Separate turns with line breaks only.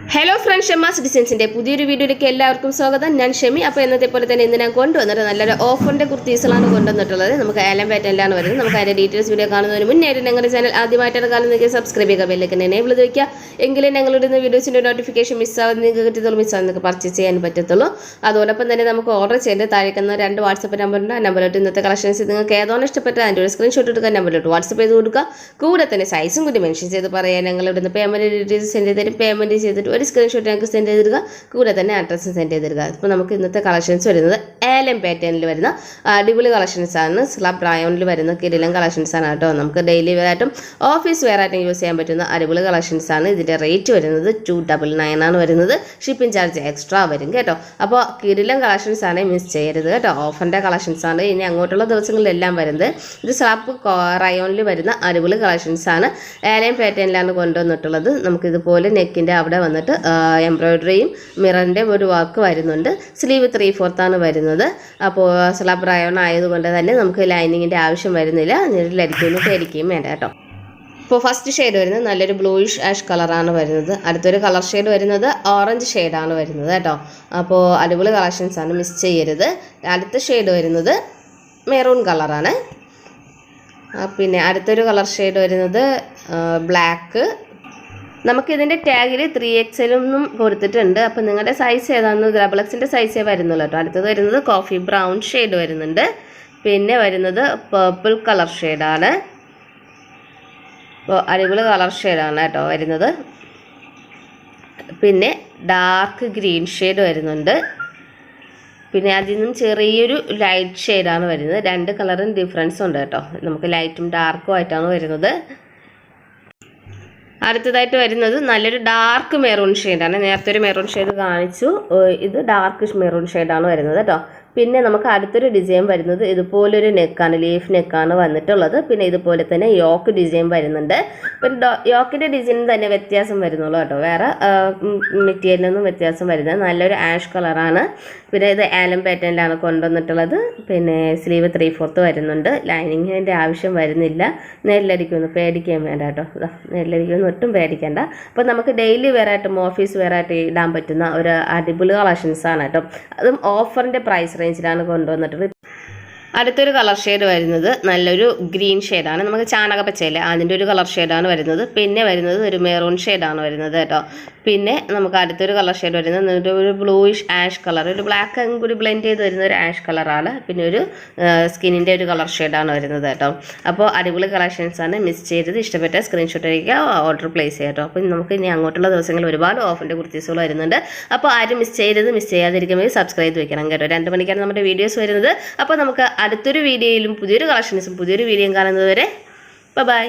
Hello friends, Shemas ഡിസൈൻസിൻ്റെ പുതിയൊരു വീഡിയോയിലേക്ക് എല്ലാവർക്കും സ്വാഗതം. ഞാൻ ഷെമി. അപ്പോൾ എന്നത്തെ പോലെ തന്നെ ഇന്ന് ഞാൻ കൊണ്ടുവന്നിട്ട് നല്ലൊരു ഓഫറിൻ്റെ കുർത്തീസുകളാണ് കൊണ്ടുവന്നിട്ടുള്ളത്. നമുക്ക് ഏലം പാറ്റേണിലാണ് വരുന്നത്. നമുക്ക് അതിൻ്റെ ഡീറ്റെയിൽസ് വീഡിയോ കാണുന്നതിന് മുന്നേയായിട്ട് ഞങ്ങളുടെ ചാനൽ ആദ്യമായിട്ടാണ് കാണുന്നതെങ്കിൽ സബ്സ്ക്രൈബ് ചെയ്യുക, ബെല്ലൈക്കൻ എനേബിൾ ചെയ്ത് വയ്ക്കുക. എങ്കിലും ഞങ്ങളുടെ വീഡിയോസിൻ്റെ നോട്ടിഫിക്കേഷൻ മിസ്സാവാതെ നിങ്ങൾക്ക് കിട്ടത്തുള്ളൂ, മിസ്സാവാതെ നിങ്ങൾക്ക് പർച്ചേസ് ചെയ്യാൻ പറ്റത്തുള്ളൂ. അതോടൊപ്പം തന്നെ നമുക്ക് ഓർഡർ ചെയ്ത് താഴേക്കുന്ന 2 വാട്സപ്പ് നമ്പറുണ്ട്. ആ നമ്പറിലോട്ട് ഇന്നത്തെ കളക്ഷൻസ് നിങ്ങൾക്ക് ഏതോണം ഇഷ്ടപ്പെട്ട അതിൻ്റെ ഒരു സ്ക്രീൻഷോട്ട് എടുക്കുക, നമ്പറിലോട്ട് വാട്സപ്പ് ചെയ്ത് കൊടുക്കുക. കൂടെ തന്നെ സൈസും കൂടി മെൻഷൻ ചെയ്ത് പറയാൻ ഞങ്ങളിവിടുന്ന് പേയ്മെൻറ്റ് ഡീറ്റെയിൽസ് സെൻഡ് ചെയ്ത് തരും. പേയ്മെൻറ്റ് ചെയ്തിട്ട് ഒരു സ്ക്രീൻഷോട്ട് ഞങ്ങൾക്ക് സെൻഡ് ചെയ്തിരിക്കുക, കൂടെ തന്നെ അഡ്രസ്സ് സെൻഡ് ചെയ്തിരിക്കുക. ഇപ്പോൾ നമുക്ക് ഇന്നത്തെ കളക്ഷൻസ് വരുന്നത് ഏലം പാറ്റേണിൽ വരുന്ന അടിപൊളി കളക്ഷൻസ് ആണ്. സ്ലബ് റയോണിൽ വരുന്ന കിടിലൻ കളക്ഷൻസ് ആണ് കേട്ടോ. നമുക്ക് ഡെയിലി വെയറായിട്ടും ഓഫീസ് വെയറായിട്ടും യൂസ് ചെയ്യാൻ പറ്റുന്ന അടിപൊളി കളക്ഷൻസ് ആണ്. ഇതിൻ്റെ റേറ്റ് വരുന്നത് 299 ആണ് വരുന്നത്. ഷിപ്പിംഗ് ചാർജ് എക്സ്ട്രാ വരും കേട്ടോ. അപ്പോൾ കിടിലൻ കളക്ഷൻസ് ആണ്, മിസ് ചെയ്യരുത് കേട്ടോ. ഓഫറിൻ്റെ കളക്ഷൻസ് ആണ് ഇനി അങ്ങോട്ടുള്ള ദിവസങ്ങളിലെല്ലാം വരുന്നത്. ഇത് സ്ലബ് റയോണിൽ വരുന്ന അടിപൊളി കളക്ഷൻസ് ആണ്. ഏലം പാറ്റേണിലാണ് കൊണ്ടുവന്നിട്ടുള്ളത്. നമുക്കിതുപോലെ നെക്കിൻ്റെ അവിടെ വന്നിട്ട് എംബ്രോയ്ഡറിയും മിററിൻ്റെ ഒരു വർക്ക് വരുന്നുണ്ട്. സ്ലീവ് 3/4 വരുന്നത്. അപ്പോൾ സ്ലബ് റയോൺ ആയതുകൊണ്ട് തന്നെ നമുക്ക് ലൈനിങ്ങിൻ്റെ ആവശ്യം വരുന്നില്ല. നിഴലരിക്കൊന്നും പേടിക്കുകയും വേണ്ട കേട്ടോ. ഇപ്പോൾ ഫസ്റ്റ് ഷെയ്ഡ് വരുന്നത് നല്ലൊരു ബ്ലൂയിഷ് ആഷ് കളറാണ് വരുന്നത്. അടുത്തൊരു കളർ ഷെയ്ഡ് വരുന്നത് ഓറഞ്ച് ഷെയ്ഡാണ് വരുന്നത് കേട്ടോ. അപ്പോൾ അടിപൊളി കളക്ഷൻസ് ആണ്, മിസ് ചെയ്യരുത്. അടുത്ത ഷെയ്ഡ് വരുന്നത് മെറൂൺ കളറാണ്. പിന്നെ അടുത്തൊരു കളർ ഷെയ്ഡ് വരുന്നത് ബ്ലാക്ക്. നമുക്കിതിൻ്റെ ടാഗിൽ 3XL കൊടുത്തിട്ടുണ്ട്. അപ്പോൾ നിങ്ങളുടെ സൈസ് ഏതാണെന്ന് XXൻ്റെ സൈസേ വരുന്നുള്ളൂ കേട്ടോ. അടുത്തത് വരുന്നത് കോഫി ബ്രൗൺ ഷെയ്ഡ് വരുന്നുണ്ട്. പിന്നെ വരുന്നത് പേർപ്പിൾ കളർ ഷെയ്ഡാണ്. അപ്പോൾ അടിപൊളി കളർ ഷെയ്ഡാണ് കേട്ടോ വരുന്നത്. പിന്നെ ഡാർക്ക് ഗ്രീൻ ഷെയ്ഡ് വരുന്നുണ്ട്. പിന്നെ അതിൽ നിന്നും ചെറിയൊരു ലൈറ്റ് ഷെയ്ഡാണ് വരുന്നത്. 2 കളറും ഡിഫറൻസ് ഉണ്ട് കേട്ടോ. നമുക്ക് ലൈറ്റും ഡാർക്കും ആയിട്ടാണ് വരുന്നത്. അടുത്തതായിട്ട് വരുന്നത് നല്ലൊരു ഡാർക്ക് മെറൂൺ ഷെയ്ഡാണ്. നേരത്തെ ഒരു മെറൂൺ ഷെയ്ഡ് കാണിച്ചു. ഇത് ഡാർക്ക് മെറൂൺ ഷെയ്ഡാണ് വരുന്നത് കേട്ടോ. പിന്നെ നമുക്ക് അടുത്തൊരു ഡിസൈൻ വരുന്നത് ഇതുപോലൊരു നെക്കാണ്, ലീഫ് നെക്കാണ് വന്നിട്ടുള്ളത്. പിന്നെ ഇതുപോലെ തന്നെ യോക്ക് ഡിസൈൻ വരുന്നുണ്ട്. പിന്നെ യോക്കിൻ്റെ ഡിസൈൻ തന്നെ വ്യത്യാസം വരുന്നുള്ളൂ കേട്ടോ. വേറെ മെറ്റീരിയലൊന്നും വ്യത്യാസം വരുന്നത്. നല്ലൊരു ആഷ് കളറാണ്. പിന്നെ ഇത് ഏലം പാറ്റേണിലാണ് കൊണ്ടുവന്നിട്ടുള്ളത്. പിന്നെ സ്ലീവ് 3/4 വരുന്നുണ്ട്. ലൈനിങ്ങിൻ്റെ ആവശ്യം വരുന്നില്ല. നെല്ലടിക്കൊന്നും പേടിക്കാൻ വേണ്ട കേട്ടോ. നെല്ലടിക്കൊന്നും ഒട്ടും പേടിക്കേണ്ട. അപ്പോൾ നമുക്ക് ഡെയിലി വെയറായിട്ടും ഓഫീസ് വെയറായിട്ട് ഇടാൻ പറ്റുന്ന ഒരു അടിപൊളി കളക്ഷൻസാണ് കേട്ടോ. അതും ഓഫറിൻ്റെ പ്രൈസ് റേഞ്ചിലാണ് കൊണ്ടുവന്നിട്ടുള്ളത്. അടുത്തൊരു കളർ ഷെയ്ഡ് വരുന്നത് നല്ലൊരു ഗ്രീൻ ഷെയ്ഡാണ്. നമുക്ക് ചാണകപ്പച്ചയില്ലേ അതിൻ്റെ ഒരു കളർ ഷെയ്ഡാണ് വരുന്നത്. പിന്നെ വരുന്നത് ഒരു മെറൂൺ ഷെയ്ഡാണ് വരുന്നത് കേട്ടോ. പിന്നെ നമുക്ക് അടുത്തൊരു കളർ ഷെയ്ഡ് വരുന്നത് ഒരു ബ്ലൂയിഷ് ആഷ് കളർ, ഒരു ബ്ലാക്ക് കൂടി ബ്ലെൻഡ് ചെയ്ത് വരുന്ന ഒരു ആഷ് കളറാണ്. പിന്നെ ഒരു സ്കിന്നിൻ്റെ ഒരു കളർ ഷെയ്ഡാണ് വരുന്നത് കേട്ടോ. അപ്പോൾ അടിപൊളി കളക്ഷൻസാണ്, മിസ് ചെയ്തത്. ഇഷ്ടപ്പെട്ട സ്ക്രീൻഷോട്ട് അയക്കുക, ഓർഡർ പ്ലേസ് ചെയ്യാം കേട്ടോ. അപ്പോൾ നമുക്ക് ഇനി അങ്ങോട്ടുള്ള ദിവസങ്ങളിൽ ഒരുപാട് ഓഫറിൻ്റെ കുർത്തീസുകൾ വരുന്നുണ്ട്. അപ്പോൾ ആരും മിസ് ചെയ്യരുത്. മിസ് ചെയ്യാതിരിക്കുമ്പോൾ സബ്സ്ക്രൈബ് ചെയ്ത് വെക്കണം കേട്ടോ. 2 മണിക്കാണ് നമ്മുടെ വീഡിയോസ് വരുന്നത്. അപ്പോൾ നമുക്ക് അടുത്തൊരു വീഡിയോയിലും പുതിയൊരു കളക്ഷൻസും പുതിയൊരു വീഡിയോയും കാണുന്നത് വരെ ബൈ.